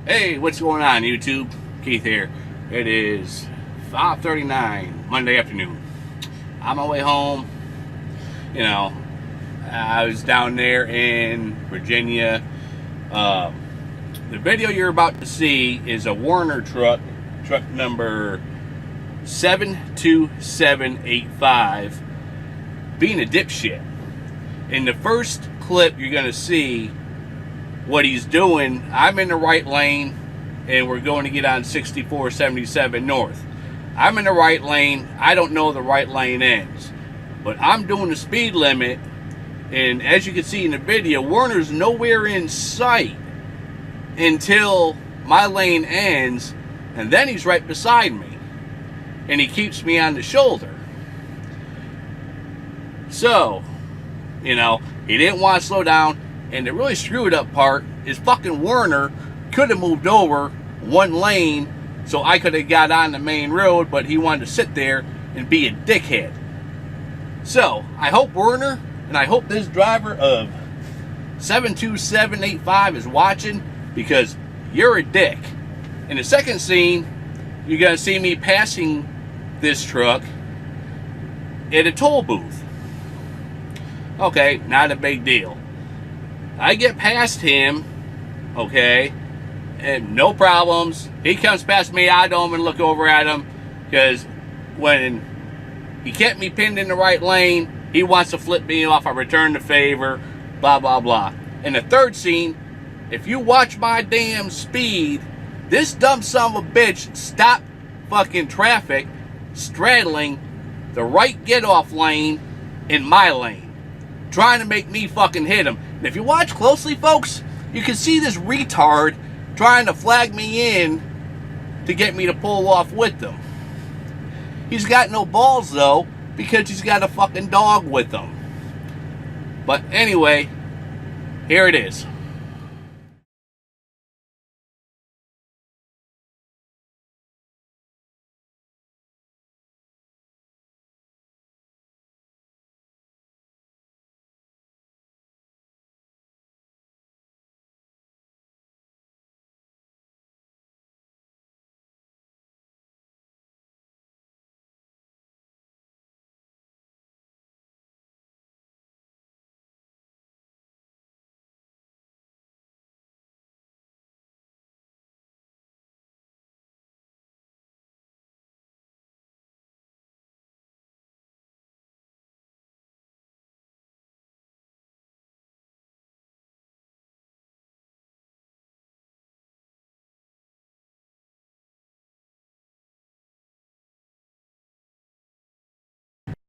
Hey, what's going on, YouTube? Keith here. It is 5:39 Monday afternoon. On my way home, I was down there in Virginia. The video you're about to see is a Werner truck number 72785, being a dipshit. In the first clip, you're going to see what he's doing. I'm in the right lane and we're going to get on 6477 north. I'm in the right lane. I don't know the right lane ends, but I'm doing the speed limit, and as you can see in the video, Werner's nowhere in sight until my lane ends, and then he's right beside me and he keeps me on the shoulder. So, he didn't want to slow down. And the really screwed up part is fucking Werner could have moved over one lane so I could have got on the main road, but he wanted to sit there and be a dickhead. So, I hope Werner, and I hope this driver of 72785 is watching, because you're a dick. In the second scene, you're going to see me passing this truck at a toll booth. Okay, not a big deal. I get past him, okay, and no problems. He comes past me, I don't even look over at him, because when he kept me pinned in the right lane, he wants to flip me off. I return the favor, blah, blah, blah. In the third scene, if you watch my damn speed, this dumb son of a bitch stopped fucking traffic, straddling the right get-off lane in my lane, trying to make me fucking hit him. And if you watch closely, folks, you can see this retard trying to flag me in to get me to pull off with them. He's got no balls, though, because he's got a fucking dog with him. But anyway, here it is.